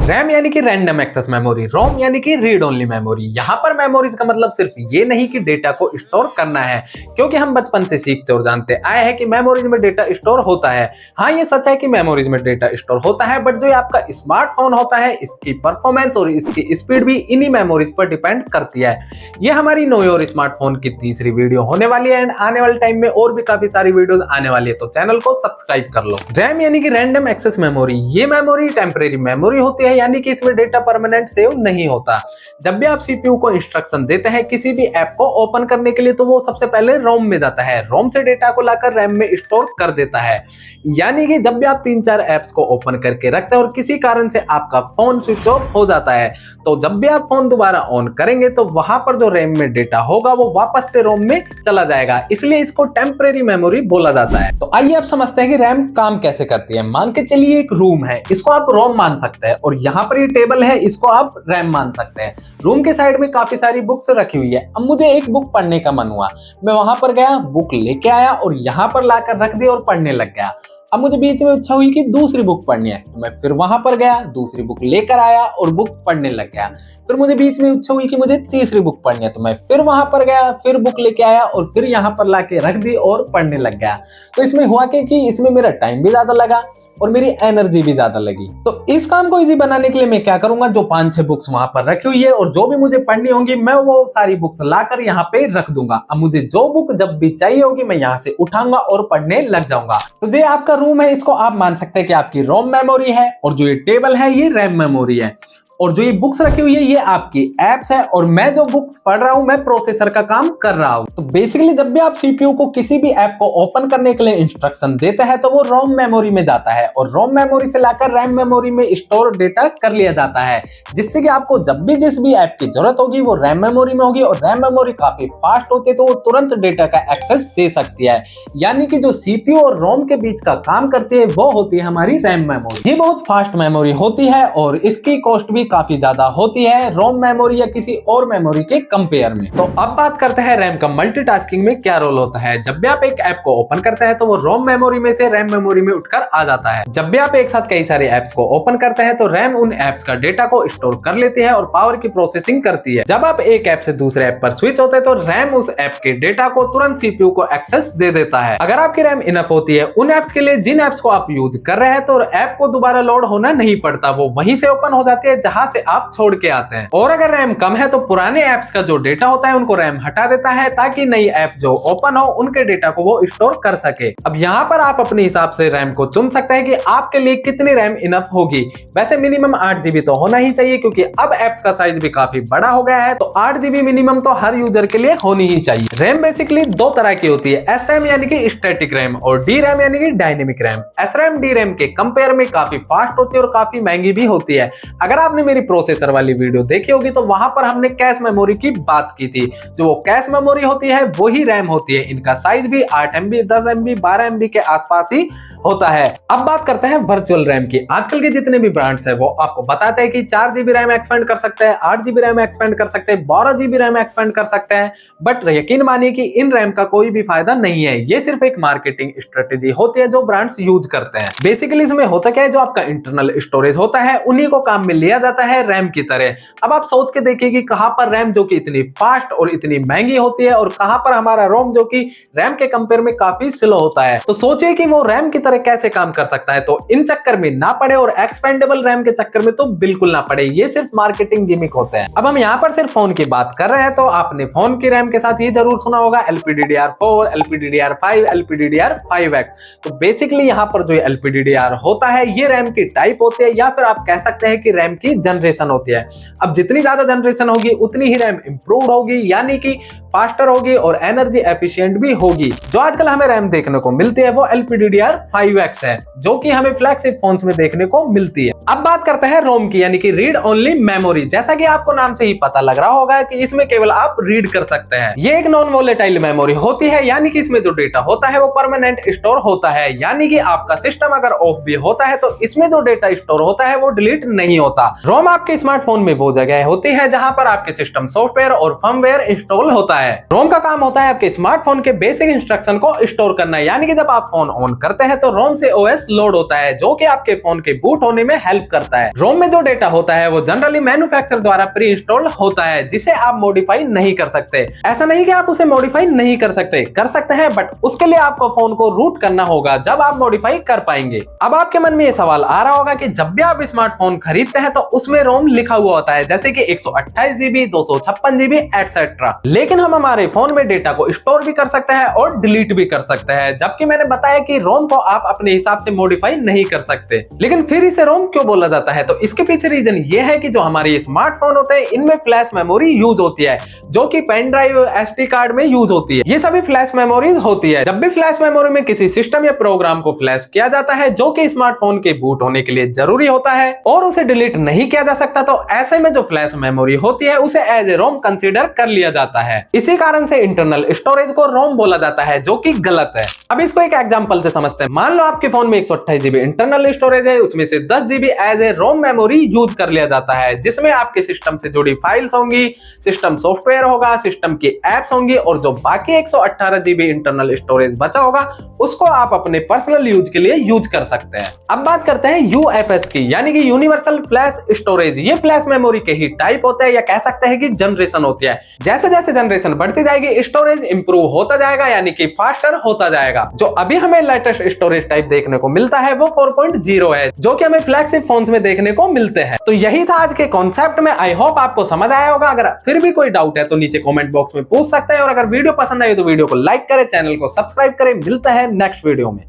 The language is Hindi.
रैम यानी कि रैंडम एक्सेस मेमोरी, रोम यानी कि रीड ओनली मेमोरी। यहाँ पर मेमोरीज का मतलब सिर्फ ये नहीं कि डेटा को स्टोर करना है, क्योंकि हम बचपन से सीखते और जानते आए हैं कि मेमोरीज में डेटा स्टोर होता है। हाँ, ये सच है कि मेमोरीज में डेटा स्टोर होता है, बट जो आपका स्मार्टफोन होता है इसकी परफॉर्मेंस और इसकी स्पीड भी इन्हीं मेमोरीज पर डिपेंड करती है। ये हमारी नो योर स्मार्टफोन की तीसरी वीडियो होने वाली है एंड आने वाले टाइम में और भी काफी सारी वीडियोस आने वाली है, तो चैनल को सब्सक्राइब कर लो। रैम यानी कि रैंडम एक्सेस मेमोरी, ये मेमोरी टेम्परेरी मेमोरी होती है, यानी कि इसमें डेटा परमानेंट सेव नहीं होता। जब भी आप सीपीयू को इंस्ट्रक्शन देते हैं किसी भी ऐप को ओपन करने के लिए, तो वो सबसे पहले रोम में जाता है, रोम से डेटा को लाकर रैम में स्टोर कर देता है। यानी कि जब भी आप 3-4 ऐप्स को ओपन करके रखते हैं और किसी कारण से आपका फोन स्विच ऑफ हो जाता है, तो जब भी आप फोन दोबारा ऑन करेंगे तो वहां पर जो रैम में डेटा होगा वो वापस से रोम में चला जाएगा, इसलिए इसको टेम्परेरी मेमोरी बोला जाता है। तो आइए आप समझते हैं कि रैम काम कैसे करती है। मान के चलिए एक रूम है, इसको आप रोम मान सकते हैं, और यहाँ पर ये टेबल है, इसको आप रैम मान सकते हैं। रूम के साइड में काफी सारी बुक्स रखी हुई है। अब मुझे एक बुक पढ़ने का मन हुआ, मैं वहां पर गया, बुक लेके आया और यहाँ पर लाकर रख दी और पढ़ने लग गया। अब मुझे बीच में इच्छा हुई कि दूसरी बुक पढ़नी है, तो मैं फिर वहां पर गया, दूसरी बुक लेकर आया और बुक पढ़ने लग गया। फिर मुझे बीच में इच्छा हुई कि मुझे तीसरी बुक पढ़नी है, तो मैं फिर वहां पर गया, फिर बुक लेके आया और फिर यहाँ पर लाके रख दी और पढ़ने लग गया। तो इसमें हुआ कि इसमें मेरा टाइम भी ज्यादा लगा और मेरी एनर्जी भी ज्यादा लगी। तो इस काम को इजी बनाने के लिए मैं क्या करूंगा, जो 5-6 बुक्स वहां पर रखी हुई है और जो भी मुझे पढ़नी होंगी मैं वो सारी बुक्स लाकर यहाँ पे रख दूंगा। अब मुझे जो बुक जब भी चाहिए होगी मैं यहाँ से उठाऊंगा और पढ़ने लग जाऊंगा। तो ये आपका रूम है, इसको आप मान सकते हैं कि आपकी रोम मेमोरी है, और जो ये टेबल है ये रैम मेमोरी है, और जो ये बुक्स रखी हुई है ये आपकी एप्स है, और मैं जो बुक्स पढ़ रहा हूं मैं प्रोसेसर का काम कर रहा हूं। तो बेसिकली जब भी आप सीपीयू को किसी भी ऐप को ओपन करने के लिए इंस्ट्रक्शन देते हैं तो वो रोम मेमोरी में जाता है, और रोम मेमोरी से लाकर रैम मेमोरी में स्टोर डेटा कर लिया जाता है, जिससे कि आपको जब भी जिस भी ऐप की जरूरत होगी वो रैम मेमोरी में होगी, और रैम मेमोरी काफी फास्ट होती है तो वो तुरंत डेटा का एक्सेस दे सकती है। यानी कि जो सीपीयू और रोम के बीच का काम करती है वो होती है हमारी रैम मेमोरी। ये बहुत फास्ट मेमोरी होती है और इसकी कॉस्ट भी काफी ज्यादा होती है रोम मेमोरी या किसी और मेमोरी के कंपेयर में। तो अब बात करते हैं रैम का मल्टीटास्किंग में क्या रोल होता है। जब भी आप एक ऐप को ओपन करते हैं तो वो रोम मेमोरी में से रैम मेमोरी में उठकर आ जाता है। जब भी आप एक साथ कई सारे ऐप्स को ओपन करते हैं तो रैम उन ऐप्स का डेटा को स्टोर कर लेती है और पावर की प्रोसेसिंग करती है। जब आप एक ऐप से दूसरे ऐप पर स्विच होते हैं तो रैम उस ऐप के डेटा को तुरंत सीपीयू को एक्सेस दे देता है। अगर आपकी रैम इनफ होती है उन ऐप्स के लिए जिन ऐप्स को आप यूज कर रहे हैं, तो ऐप को दोबारा लोड होना नहीं पड़ता, वो वहीं से ओपन हो जाती है जहां से आप छोड़ के आते हैं। और अगर रैम कम है तो पुराने ऐप्स का जो डेटा होता है उनको रैम हटा देता है, ताकि नई ऐप जो ओपन हो उनके डेटा को वो स्टोर कर सके। अब यहाँ पर आप अपने हिसाब से रैम को चुन सकते हैं कि आपके लिए कितनी रैम इनफ होगी। वैसे मिनिमम 8 GB तो होना ही चाहिए, क्योंकि अब ऐप्स का साइज भी काफी बड़ा हो गया है, तो 8 GB मिनिमम तो हर यूजर के लिए होनी ही चाहिए। रैम बेसिकली दो तरह की होती है, एस रैम यानी कि स्टैटिक रैम और डी रैम यानी कि dynamic RAM. S RAM D RAM के कंपेयर में काफी फास्ट होती है और काफी महंगी भी होती है। अगर आपने मेरी प्रोसेसर वाली वीडियो देखी होगी तो वहां पर हमने कैश मेमोरी की बात की थी। जो वो कैश मेमोरी होती है वही रैम होती है। इनका साइज भी 8 MB, 10 MB, 12 MB के आसपास ही होता है। अब बात करते हैं वर्चुअल रैम की। आजकल के जितने भी ब्रांड्स है वो आपको बताते हैं कि 4 GB रैम एक्सपेंड कर सकते हैं, 8 GB रैम एक्सपेंड कर सकते हैं, 12 GB रैम एक्सपेंड कर सकते हैं, बट यकीन मानिए कि इन रैम का कोई भी फायदा नहीं है। ये सिर्फ एक मार्केटिंग स्ट्रेटेजी होती है जो ब्रांड्स यूज करते हैं। बेसिकली इसमें होता क्या है, जो आपका इंटरनल स्टोरेज होता है उन्हीं को काम में लिया जाता है रैम की तरह। अब आप सोच के देखिए कि कहां पर रैम जो कि इतनी फास्ट और इतनी महंगी होती है और कहां पर हमारा रोम जो कि रैम के कंपेयर में काफी स्लो होता है। तो सोचिए कि वो रैम की तरह कैसे काम कर सकता है। तो इन चक्कर में ना पड़े और एक्सपेंडेबल रैम के चक्कर में तो बिल्कुल ना पड़े, ये सिर्फ मार्केटिंग गिमिक होते हैं। अब हम यहाँ पर सिर्फ फोन की बात कर रहे हैं, तो आपने फोन की रैम के साथ ये जरूर सुना होगा LPDDR4, LPDDR5, LPDDR5X। तो बेसिकली यहाँ पर जो LPDDR होता है ये रैम की टाइप होती है, या फिर आप कह सकते हैं कि रैम की जनरेशन होती है। अब जितनी ज्यादा जनरेशन होगी उतनी ही रैम इंप्रूव होगी, यानी कि फास्टर होगी और एनर्जी एफिशिएंट भी होगी। जो आजकल हमें रैम देखने को मिलती है वो LPDDR5X है, जो कि हमें फ्लैगशिप फोन्स में देखने को मिलती है। अब बात करते हैं रोम की, यानी कि रीड ओनली मेमोरी। जैसा कि आपको नाम से ही पता लग रहा होगा कि इसमें केवल आप रीड कर सकते हैं। ये एक नॉन वोलेटाइल मेमोरी होती है, यानी कि इसमें जो डेटा होता है वो परमानेंट स्टोर होता है। यानी कि आपका सिस्टम अगर ऑफ भी होता है तो इसमें जो डेटा स्टोर होता है वो डिलीट नहीं होता। रोम आपके स्मार्टफोन में वो जगह होती है जहां पर आपके सिस्टम सॉफ्टवेयर और फर्मवेयर इंस्टॉल होता है। रोम का काम होता है आपके स्मार्टफोन के बेसिक इंस्ट्रक्शन को स्टोर करना, यानी कि जब आप फोन ऑन करते हैं तो रोम से ओएस लोड होता है, जो कि आपके फोन के बूट होने में हेल्प करता है। रोम में जो डेटा होता है वो जनरली मैन्युफैक्चरर द्वारा प्री इंस्टॉल्ड होता है, जिसे आप मॉडिफाई नहीं कर सकते। ऐसा नहीं कि आप उसे मॉडिफाई नहीं कर सकते हैं, बट उसके लिए आपको फोन को रूट करना होगा, जब आप मॉडिफाई कर पाएंगे। अब आपके मन में ये सवाल आ रहा होगा कि जब भी आप स्मार्टफोन खरीदते हैं तो उसमें रोम लिखा हुआ होता है, जैसे कि 128 GB, 256 GB एटसेट्रा। लेकिन हम हमारे फोन में डेटा को स्टोर भी कर सकते हैं और डिलीट भी कर सकते हैं, जबकि मैंने बताया कि रोम को आप अपने हिसाब से मॉडिफाई नहीं कर सकते। लेकिन फिर इसे रोम क्यों बोला जाता है? तो इसके पीछे रीजन ये है कि जो हमारे स्मार्टफोन होते हैं इनमें फ्लैश मेमोरी यूज होती है, जो कि पेन ड्राइव, SD कार्ड में यूज होती है। ये सभी फ्लैश मेमोरीज होती है। जब भी फ्लैश मेमोरी में किसी सिस्टम या प्रोग्राम को फ्लैश किया जाता है, जो कि स्मार्टफोन के बूट होने के लिए जरूरी होता है और उसे डिलीट नहीं किया जा सकता, तो ऐसे में जो फ्लैश मेमोरी होती है उसे एज ए रोम कंसीडर कर लिया जाता है। इसी कारण से इंटरनल स्टोरेज को रोम बोला जाता है, जो कि गलत है। अब इसको एक एग्जांपल से समझते हैं। मान लो आपके फोन में 128 GB इंटरनल स्टोरेज है, उसमें से 10 GB as a ROM memory use कर लिया जाता है, जिसमें आपके सिस्टम से जुड़ी फाइल्स होंगी, सिस्टम सॉफ्टवेयर होगा, सिस्टम की एप्स होंगी, और जो बाकी 118 GB इंटरनल स्टोरेज बचा होगा उसको आप अपने पर्सनल यूज के लिए यूज कर सकते हैं। अब बात करते हैं UFS की, यानी कि यूनिवर्सल फ्लैश स्टोरेज। ये फ्लैश मेमोरी के ही टाइप होते हैं, या कह सकते हैं कि जनरेशन होती है। जैसे जैसे जनरेशन बढ़ती जाएगी स्टोरेज इंप्रूव होता जाएगा, यानी कि फास्टर होता जाएगा। जो अभी हमें लेटेस्ट स्टोरेज टाइप देखने को मिलता है वो 4.0 है, जो कि हमें फ्लैगशिप फोन्स में देखने को मिलते हैं। तो यही था आज के कॉन्सेप्ट में। आई होप आपको समझ आया होगा। अगर फिर भी कोई डाउट है तो नीचे कमेंट बॉक्स में पूछ सकते हैं, और अगर वीडियो पसंद आई तो वीडियो को लाइक करें, चैनल को सब्सक्राइब करें। मिलता है नेक्स्ट वीडियो में।